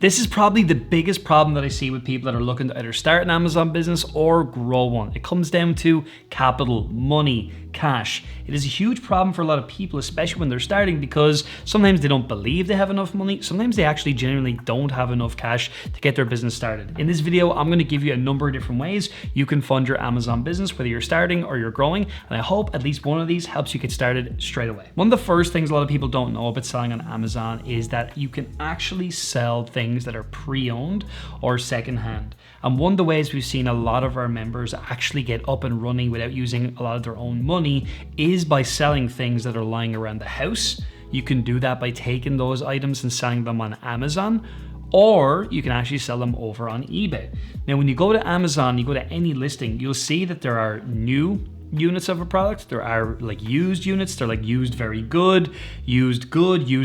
This is probably the biggest problem that I see with people that are looking to either start an Amazon business or grow one. It comes down to capital, money, cash. It is a huge problem for a lot of people, especially when they're starting, because sometimes they don't believe they have enough money. Sometimes they actually genuinely don't have enough cash to get their business started. In this video, I'm going to give you a number of different ways you can fund your Amazon business, whether you're starting or you're growing. And I hope at least one of these helps you get started straight away. One of the first things a lot of people don't know about selling on Amazon is that you can actually sell things that are pre-owned or secondhand. And one of the ways we've seen a lot of our members actually get up and running without using a lot of their own money is by selling things that are lying around the house. You can do that by taking those items and selling them on Amazon, or you can actually sell them over on eBay. Now, when you go to Amazon, you go to any listing, you'll see that there are new units of a product. There are like used units. They're like used very good, used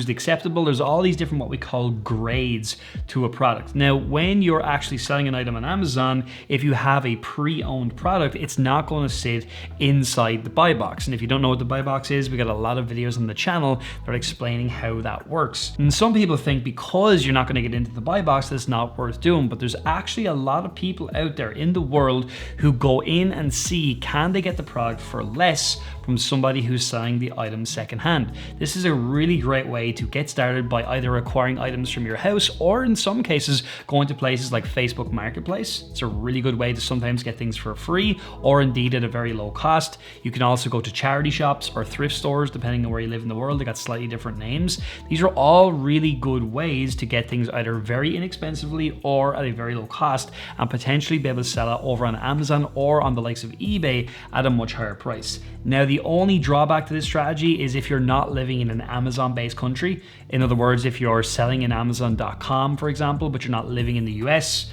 acceptable. There's all these different what we call grades to a product. Now, when you're actually selling an item on Amazon, if you have a pre-owned product, it's not going to sit inside the buy box. And if you don't know what the buy box is, we got a lot of videos on the channel that are explaining how that works. And some people think because you're not going to get into the buy box, that's not worth doing. But there's actually a lot of people out there in the world who go in and see, can they get the product for less from somebody who's selling the item secondhand. This is a really great way to get started by either acquiring items from your house or in some cases going to places like Facebook Marketplace. It's a really good way to sometimes get things for free or indeed at a very low cost. You can also go to charity shops or thrift stores depending on where you live in the world. They got slightly different names. These are all really good ways to get things either very inexpensively or at a very low cost and potentially be able to sell it over on Amazon or on the likes of eBay at a much higher price. Now, the only drawback to this strategy is if you're not living in an Amazon-based country. In other words, if you're selling in Amazon.com, for example, but you're not living in the US,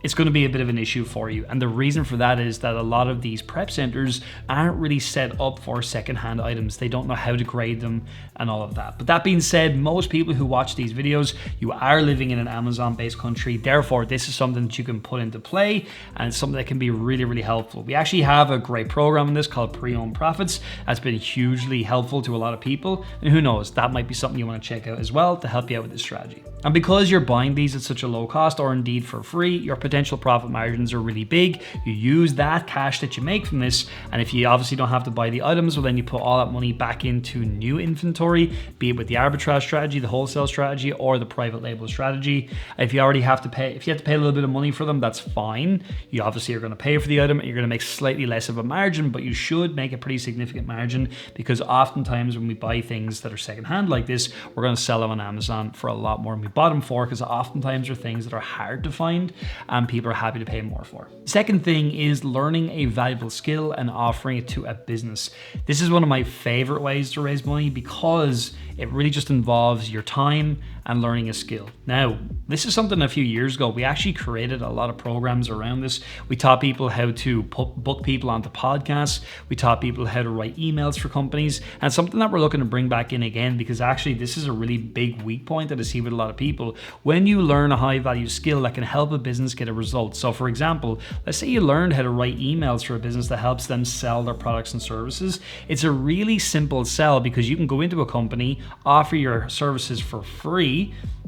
it's going to be a bit of an issue for you. And the reason for that is that a lot of these prep centers aren't really set up for secondhand items. They don't know how to grade them and all of that. But that being said, most people who watch these videos, you are living in an Amazon-based country. Therefore, this is something that you can put into play and it's something that can be really, really helpful. We actually have a great program in this called Pre-Owned Profits. That's been hugely helpful to a lot of people. And who knows, that might be something you want to check out as well to help you out with this strategy. And because you're buying these at such a low cost or indeed for free, your potential profit margins are really big. You use that cash that you make from this, and if you obviously don't have to buy the items, well then you put all that money back into new inventory, be it with the arbitrage strategy, the wholesale strategy, or the private label strategy. If you already have to pay, if you have to pay a little bit of money for them, that's fine. You obviously are going to pay for the item and you're going to make slightly less of a margin, but you should make a pretty significant margin because oftentimes when we buy things that are secondhand like this, we're going to sell them on Amazon for a lot more than we bought them for, because oftentimes they're things that are hard to find and people are happy to pay more for. Second thing is learning a valuable skill and offering it to a business. This is one of my favorite ways to raise money because it really just involves your time and learning a skill. Now, this is something a few years ago, we actually created a lot of programs around this. We taught people how to book people onto podcasts. We taught people how to write emails for companies, and something that we're looking to bring back in again, because actually this is a really big weak point that I see with a lot of people. When you learn a high value skill that can help a business get a result. So for example, let's say you learned how to write emails for a business that helps them sell their products and services. It's a really simple sell because you can go into a company, offer your services for free,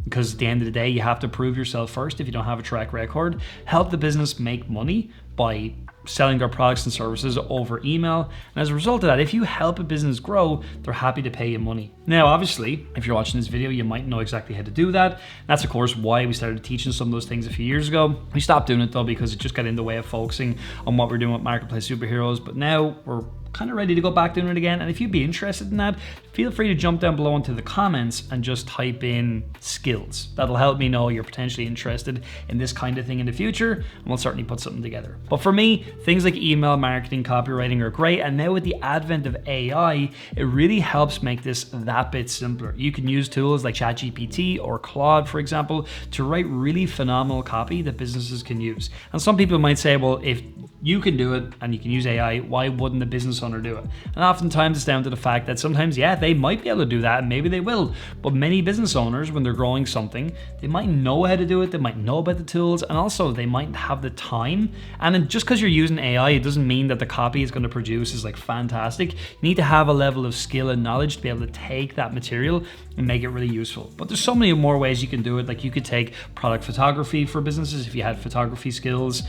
because at the end of the day, you have to prove yourself first if you don't have a track record, help the business make money by selling their products and services over email. And as a result of that, if you help a business grow, they're happy to pay you money. Now, obviously, if you're watching this video, you might know exactly how to do that. That's of course why we started teaching some of those things a few years ago. We stopped doing it though, because it just got in the way of focusing on what we're doing with Marketplace Superheroes. But now we're kind of ready to go back doing it again. And if you'd be interested in that, feel free to jump down below into the comments and just type in skills. That'll help me know you're potentially interested in this kind of thing in the future, and we'll certainly put something together. But for me, things like email marketing, copywriting are great. And now with the advent of AI, it really helps make this that bit simpler. You can use tools like ChatGPT or Claude, for example, to write really phenomenal copy that businesses can use. And some people might say, well, if you can do it and you can use AI, why wouldn't the business owner do it? And oftentimes it's down to the fact that sometimes, yeah, they might be able to do that and maybe they will. But many business owners, when they're growing something, they might know how to do it, they might know about the tools, and also they might have the time and And then just because you're using AI, it doesn't mean that the copy it's going to produce is like fantastic. You need to have a level of skill and knowledge to be able to take that material and make it really useful. But there's so many more ways you can do it. Like you could take product photography for businesses if you had photography skills.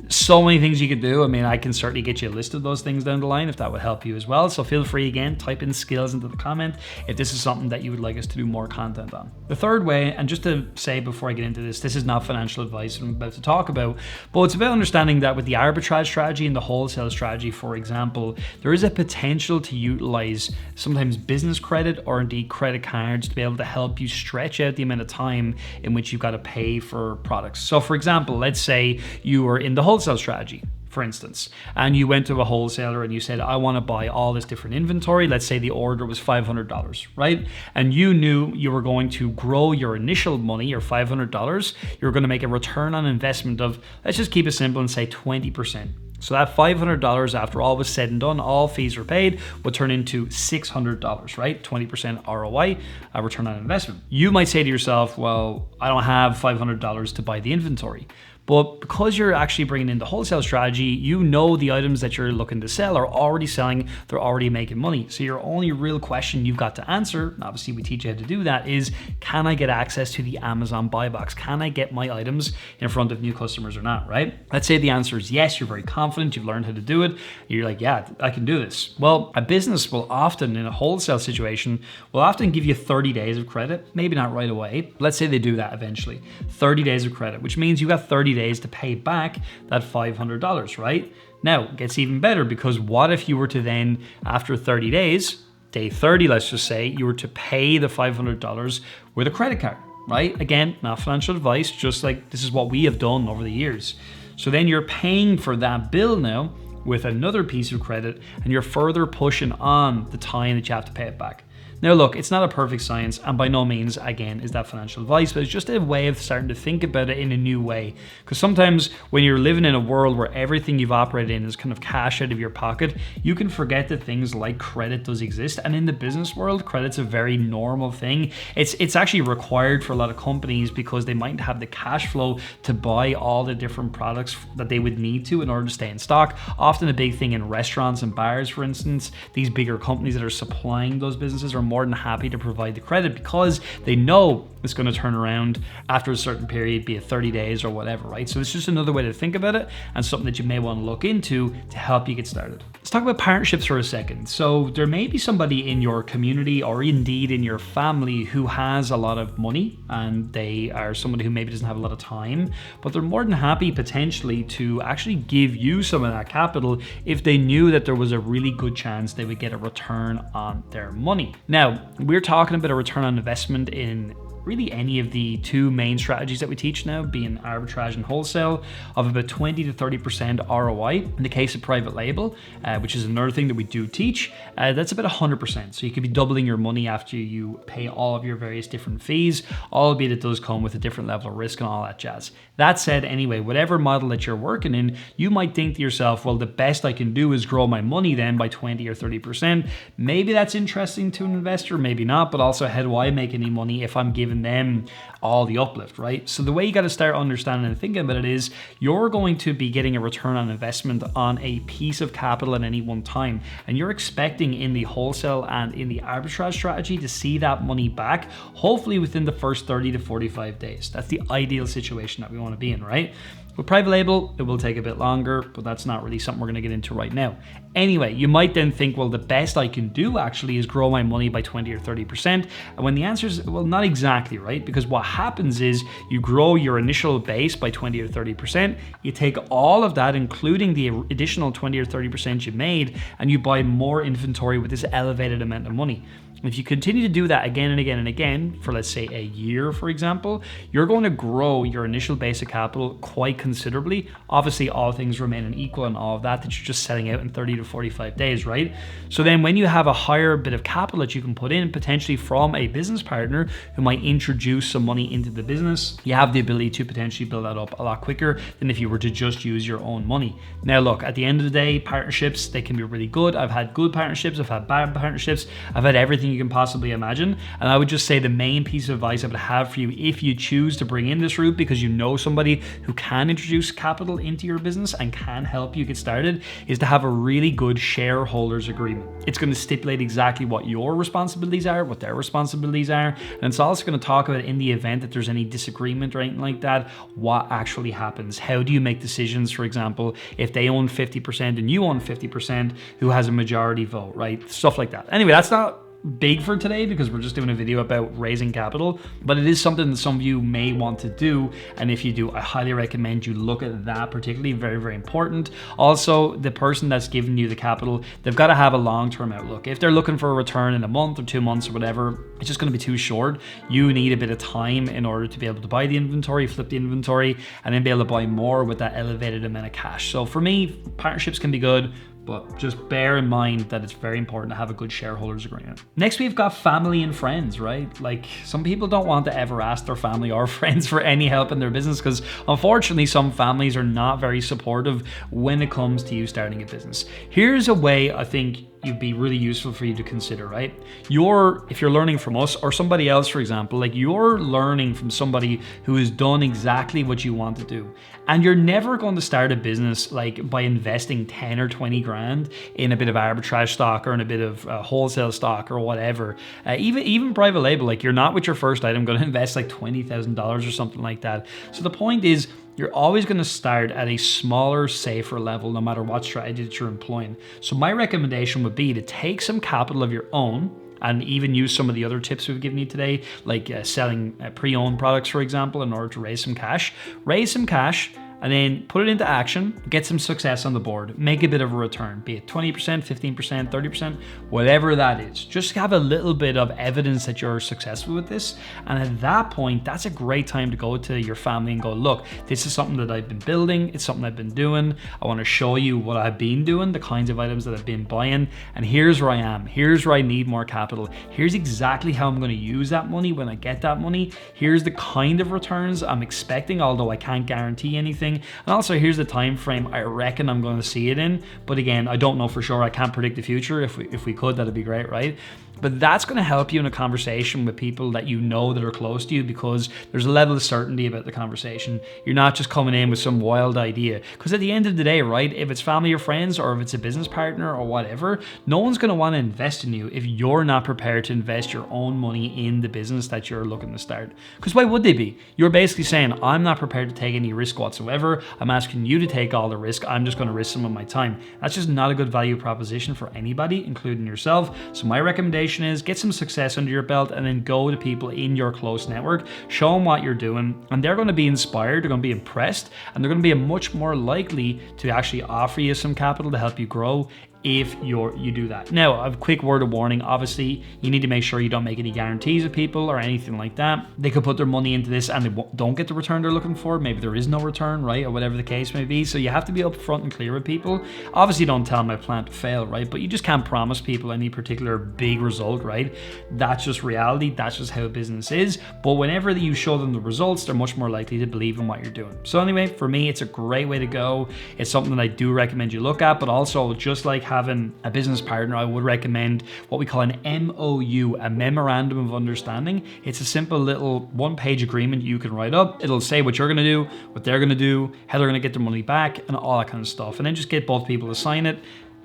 So many things you could do. I mean, I can certainly get you a list of those things down the line if that would help you as well. So feel free, again, type in skills into the comment if this is something that you would like us to do more content on. The third way, and just to say before I get into this is not financial advice I'm about to talk about, but it's about understanding that with the arbitrage strategy and the wholesale strategy, for example, there is a potential to utilize sometimes business credit or indeed credit cards to be able to help you stretch out the amount of time in which you've got to pay for products. So for example, let's say you were in the wholesale strategy, for instance, and you went to a wholesaler and you said, I want to buy all this different inventory. Let's say the order was $500, right? And you knew you were going to grow your initial money, your $500. You're going to make a return on investment of, let's just keep it simple and say 20%. So that $500, after all was said and done, all fees were paid, would turn into $600, right? 20% ROI, a return on investment. You might say to yourself, well, I don't have $500 to buy the inventory. But because you're actually bringing in the wholesale strategy, you know the items that you're looking to sell are already selling, they're already making money. So your only real question you've got to answer, and obviously we teach you how to do that, is can I get access to the Amazon buy box? Can I get my items in front of new customers or not, right? Let's say the answer is yes, you're very confident, you've learned how to do it, you're like, yeah, I can do this. Well, a business will often, in a wholesale situation, will often give you 30 days of credit, maybe not right away. Let's say they do that eventually. 30 days of credit, which means you got 30 days to pay back that $500, right? Now, it gets even better because what if you were to then, after 30 days, day 30, let's just say, you were to pay the $500 with a credit card, right? Again, not financial advice, just like this is what we have done over the years. So then you're paying for that bill now with another piece of credit and you're further pushing on the time that you have to pay it back. Now look, it's not a perfect science, and by no means, again, is that financial advice, but it's just a way of starting to think about it in a new way. Because sometimes when you're living in a world where everything you've operated in is kind of cash out of your pocket, you can forget that things like credit does exist. And in the business world, credit's a very normal thing. It's actually required for a lot of companies because they might have the cash flow to buy all the different products that they would need to in order to stay in stock. Often a big thing in restaurants and bars, for instance, these bigger companies that are supplying those businesses are more than happy to provide the credit because they know it's going to turn around after a certain period, be it 30 days or whatever, right? So it's just another way to think about it and something that you may want to look into to help you get started. Let's talk about partnerships for a second. So there may be somebody in your community or indeed in your family who has a lot of money and they are somebody who maybe doesn't have a lot of time, but they're more than happy potentially to actually give you some of that capital if they knew that there was a really good chance they would get a return on their money. Now, we're talking about a return on investment in really any of the two main strategies that we teach now, being arbitrage and wholesale, of about 20 to 30% ROI. In the case of private label, which is another thing that we do teach, that's about 100%. So you could be doubling your money after you pay all of your various different fees, albeit it does come with a different level of risk and all that jazz. That said, anyway, whatever model that you're working in, you might think to yourself, well, the best I can do is grow my money then by 20 or 30%. Maybe that's interesting to an investor, maybe not, but also how do I make any money if I'm giving them all the uplift, right? So the way you got to start understanding and thinking about it is you're going to be getting a return on investment on a piece of capital at any one time. And you're expecting in the wholesale and in the arbitrage strategy to see that money back, hopefully within the first 30 to 45 days. That's the ideal situation that we want to be in, right? With private label, it will take a bit longer, but that's not really something we're going to get into right now. Anyway, you might then think, well, the best I can do actually is grow my money by 20 or 30%. And when the answer is, well, not exactly, right? Because what happens is you grow your initial base by 20 or 30%. You take all of that, including the additional 20 or 30% you made, and you buy more inventory with this elevated amount of money. If you continue to do that again and again and again for, let's say, a year, for example, you're going to grow your initial basic capital quite considerably. Obviously, all things remaining equal and all of that you're just setting out in 30 to 45 days, right? So then when you have a higher bit of capital that you can put in, potentially from a business partner who might introduce some money into the business, you have the ability to potentially build that up a lot quicker than if you were to just use your own money. Now, look, at the end of the day, partnerships, they can be really good. I've had good partnerships, I've had bad partnerships, I've had everything everything you can possibly imagine. And I would just say the main piece of advice I would have for you, if you choose to bring in this route because you know somebody who can introduce capital into your business and can help you get started, is to have a really good shareholders agreement. It's going to stipulate exactly what your responsibilities are, what their responsibilities are, and it's also going to talk about, in the event that there's any disagreement or anything like that, what actually happens. How do you make decisions, for example, if they own 50% and you own 50%, who has a majority vote, right? Stuff like that. Anyway, that's not big for today because we're just doing a video about raising capital, but it is something that some of you may want to do, and if you do, I highly recommend you look at that particularly. Very, very important. Also, the person that's giving you the capital, they've got to have a long-term outlook. If they're looking for a return in a month or 2 months or whatever, it's just going to be too short. You need a bit of time in order to be able to buy the inventory, flip the inventory, and then be able to buy more with that elevated amount of cash. So for me, partnerships can be good, but just bear in mind that it's very important to have a good shareholders agreement. Next, we've got family and friends, right? Like, some people don't want to ever ask their family or friends for any help in their business because unfortunately some families are not very supportive when it comes to you starting a business. Here's a way I think it'd be really useful for you to consider, right? If you're learning from us or somebody else, for example, like, you're learning from somebody who has done exactly what you want to do. And you're never going to start a business like by investing 10 or 20 grand in a bit of arbitrage stock or in a bit of wholesale stock or whatever. Even private label, like, you're not with your first item going to invest like $20,000 or something like that. So the point is, you're always going to start at a smaller, safer level, no matter what strategy that you're employing. So my recommendation would be to take some capital of your own and even use some of the other tips we've given you today, like selling pre-owned products, for example, in order to raise some cash. Raise some cash and then put it into action, get some success on the board, make a bit of a return, be it 20%, 15%, 30%, whatever that is. Just have a little bit of evidence that you're successful with this. And at that point, that's a great time to go to your family and go, look, this is something that I've been building. It's something I've been doing. I want to show you what I've been doing, the kinds of items that I've been buying. And here's where I am. Here's where I need more capital. Here's exactly how I'm going to use that money when I get that money. Here's the kind of returns I'm expecting, although I can't guarantee anything. And also, here's the time frame I reckon I'm going to see it in. But again, I don't know for sure. I can't predict the future. If we could, that'd be great, right? But that's going to help you in a conversation with people that you know that are close to you, because there's a level of certainty about the conversation. You're not just coming in with some wild idea. Because at the end of the day, right, if it's family or friends or if it's a business partner or whatever, no one's going to want to invest in you if you're not prepared to invest your own money in the business that you're looking to start. Because why would they be? You're basically saying, I'm not prepared to take any risk whatsoever. I'm asking you to take all the risk. I'm just going to risk some of my time. That's just not a good value proposition for anybody, including yourself. So my recommendation is get some success under your belt and then go to people in your close network, show them what you're doing, and they're going to be inspired, they're going to be impressed, and they're going to be much more likely to actually offer you some capital to help you grow if you do that. Now, a quick word of warning. Obviously, you need to make sure you don't make any guarantees with people or anything like that. They could put their money into this and they don't get the return they're looking for. Maybe there is no return, right? Or whatever the case may be. So you have to be upfront and clear with people. Obviously, don't tell them I plan to fail, right? But you just can't promise people any particular big result, right? That's just reality. That's just how business is. But whenever you show them the results, they're much more likely to believe in what you're doing. So anyway, for me, it's a great way to go. It's something that I do recommend you look at, but also, just like having a business partner, I would recommend what we call an MOU, a memorandum of understanding. It's a simple little one-page agreement you can write up. It'll say what you're going to do, what they're going to do, how they're going to get their money back, and all that kind of stuff. And then just get both people to sign it.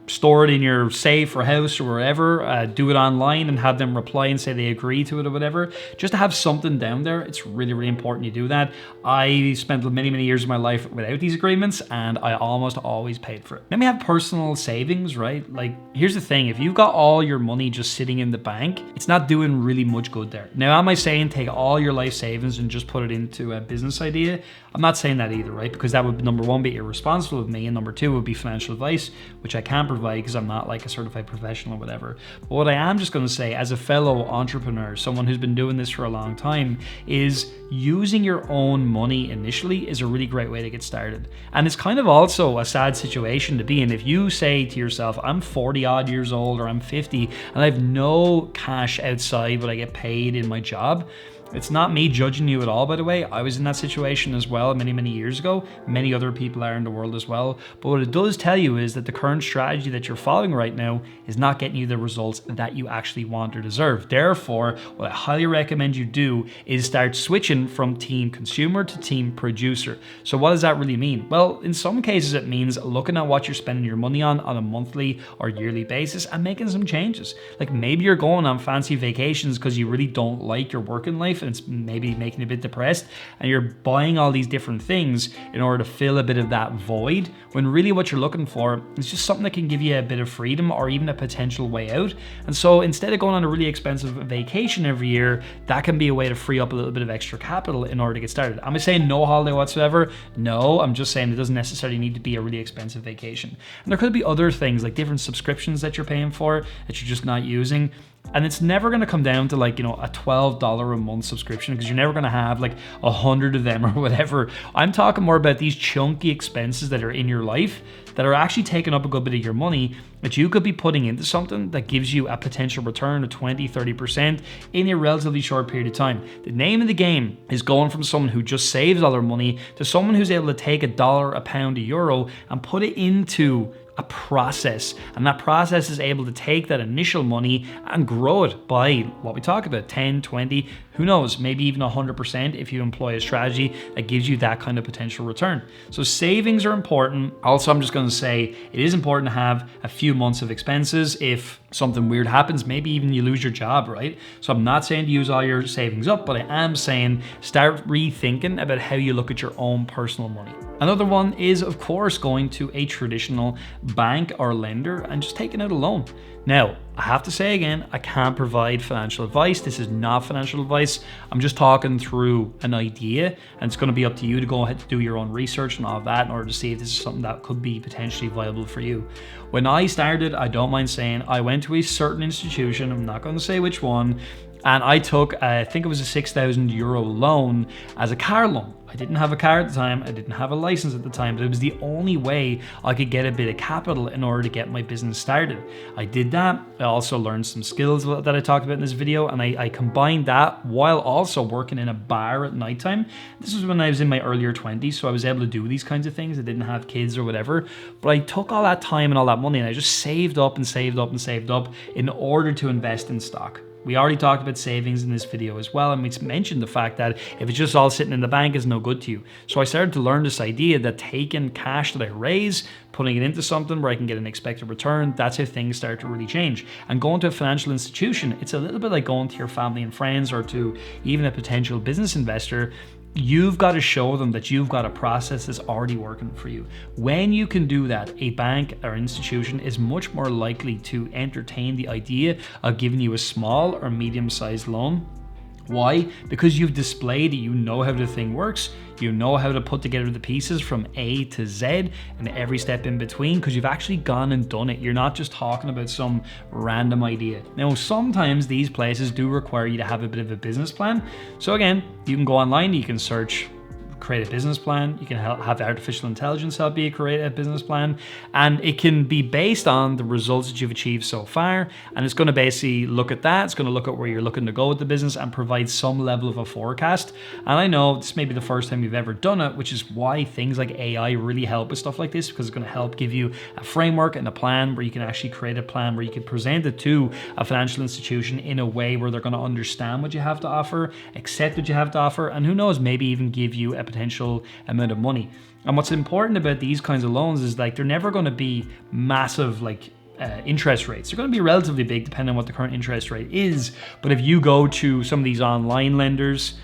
Store it in your safe or house or wherever, do it online and have them reply and say they agree to it or whatever. Just to have something down there, it's really, really important you do that. I spent many, many years of my life without these agreements and I almost always paid for it. Then we have personal savings, right? Like, here's the thing, if you've got all your money just sitting in the bank, it's not doing really much good there. Now, am I saying take all your life savings and just put it into a business idea? I'm not saying that either, right? Because that would, number one, be irresponsible of me, and number two would be financial advice, which I can't provide because I'm not like a certified professional or whatever. But what I am just going to say, as a fellow entrepreneur, someone who's been doing this for a long time, is using your own money initially is a really great way to get started. And it's kind of also a sad situation to be in if you say to yourself, I'm 40 odd years old or I'm 50 and I have no cash outside what I get paid in my job. It's not me judging you at all, by the way. I was in that situation as well many years ago. Many other people are in the world as well. But what it does tell you is that the current strategy that you're following right now is not getting you the results that you actually want or deserve. Therefore, what I highly recommend you do is start switching from team consumer to team producer. So what does that really mean? Well, in some cases it means looking at what you're spending your money on a monthly or yearly basis and making some changes. Like maybe you're going on fancy vacations because you really don't like your working life and it's maybe making you a bit depressed, and you're buying all these different things in order to fill a bit of that void, when really what you're looking for is just something that can give you a bit of freedom or even a potential way out. And so instead of going on a really expensive vacation every year, that can be a way to free up a little bit of extra capital in order to get started. Am I saying no holiday whatsoever? No, I'm just saying it doesn't necessarily need to be a really expensive vacation. And there could be other things like different subscriptions that you're paying for that you're just not using. And it's never going to come down to like, a $12 a month subscription, because you're never going to have like 100 of them or whatever. I'm talking more about these chunky expenses that are in your life that are actually taking up a good bit of your money that you could be putting into something that gives you a potential return of 20-30% in a relatively short period of time. The name of the game is going from someone who just saves all their money to someone who's able to take $1, a pound, a euro and put it into a process, and that process is able to take that initial money and grow it by what we talk about, 10, 20, who knows, maybe even 100% if you employ a strategy that gives you that kind of potential return. So savings are important. Also, I'm just going to say it is important to have a few months of expenses if something weird happens, maybe even you lose your job, right? So I'm not saying to use all your savings up, but I am saying start rethinking about how you look at your own personal money. Another one is, of course, going to a traditional bank or lender and just taking out a loan. Now, I have to say again, I can't provide financial advice. This is not financial advice. I'm just talking through an idea, and it's going to be up to you to go ahead and do your own research and all of that in order to see if this is something that could be potentially viable for you. When I started, I don't mind saying, I went to a certain institution, I'm not going to say which one, and I took, I think it was a €6,000 loan as a car loan. I didn't have a car at the time, I didn't have a license at the time, but it was the only way I could get a bit of capital in order to get my business started. I did that. I also learned some skills that I talked about in this video, and I combined that while also working in a bar at nighttime. This was when I was in my earlier 20s, so I was able to do these kinds of things. I didn't have kids or whatever, but I took all that time and all that money and I just saved up and saved up and saved up in order to invest in stock. We already talked about savings in this video as well, and we mentioned the fact that if it's just all sitting in the bank is no good to you. So I started to learn this idea that taking cash that I raise, putting it into something where I can get an expected return, that's how things start to really change. And going to a financial institution, it's a little bit like going to your family and friends or to even a potential business investor. You've got to show them that you've got a process that's already working for you. When you can do that, a bank or institution is much more likely to entertain the idea of giving you a small or medium-sized loan. Why? Because you've displayed that you know how the thing works, you know how to put together the pieces from A to Z and every step in between, because you've actually gone and done it. You're not just talking about some random idea. Now, sometimes these places do require you to have a bit of a business plan. So again, you can go online, you can search create a business plan. You can have artificial intelligence help you create a business plan, and it can be based on the results that you've achieved so far, and it's going to basically look at that. It's going to look at where you're looking to go with the business and provide some level of a forecast. And I know this may be the first time you've ever done it, which is why things like AI really help with stuff like this, because it's going to help give you a framework and a plan where you can actually create a plan where you can present it to a financial institution in a way where they're going to understand what you have to offer, accept what you have to offer, and who knows, maybe even give you a potential amount of money. And what's important about these kinds of loans is like they're never going to be massive interest rates. They're going to be relatively big depending on what the current interest rate is. But if you go to some of these online lenders,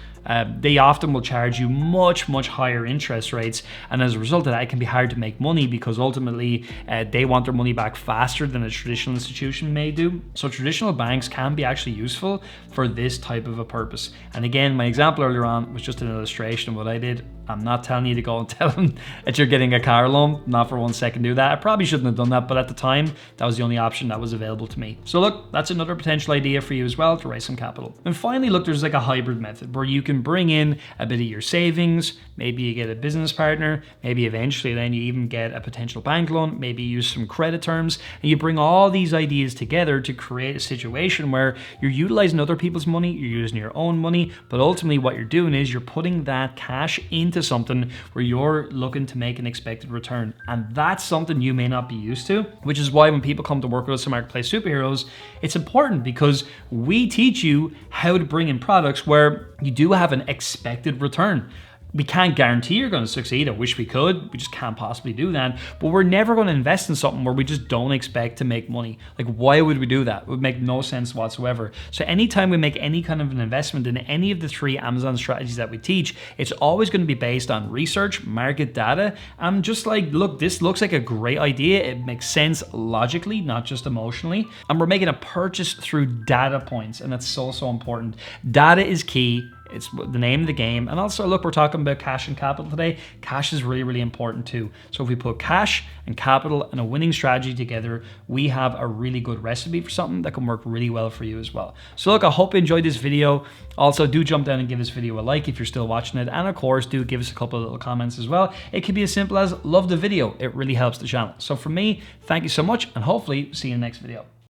they often will charge you much higher interest rates, and as a result of that, it can be hard to make money because ultimately they want their money back faster than a traditional institution may do. So traditional banks can be actually useful for this type of a purpose. And again, my example earlier on was just an illustration of what I did. I'm not telling you to go and tell them that you're getting a car loan, not for 1 second do that. I probably shouldn't have done that, but at the time, that was the only option that was available to me. So look, that's another potential idea for you as well to raise some capital. And finally, look, there's like a hybrid method where you can can bring in a bit of your savings, maybe you get a business partner, maybe eventually then you even get a potential bank loan, maybe you use some credit terms, and you bring all these ideas together to create a situation where you're utilizing other people's money, you're using your own money, but ultimately what you're doing is you're putting that cash into something where you're looking to make an expected return. And that's something you may not be used to, which is why when people come to work with us in Marketplace Superheroes, it's important because we teach you how to bring in products where you do have an expected return. We can't guarantee you're going to succeed. I wish we could. We just can't possibly do that. But we're never going to invest in something where we just don't expect to make money. Like, why would we do that? It would make no sense whatsoever. So anytime we make any kind of an investment in any of the 3 Amazon strategies that we teach, it's always going to be based on research, market data. I'm just like, look, this looks like a great idea. It makes sense logically, not just emotionally. And we're making a purchase through data points. And that's so, so important. Data is key. It's the name of the game. And also, look, we're talking about cash and capital today. Cash is really, really important too. So if we put cash and capital and a winning strategy together, we have a really good recipe for something that can work really well for you as well. So look, I hope you enjoyed this video. Also, do jump down and give this video a like if you're still watching it. And of course, do give us a couple of little comments as well. It can be as simple as love the video. It really helps the channel. So for me, thank you so much, and hopefully see you in the next video.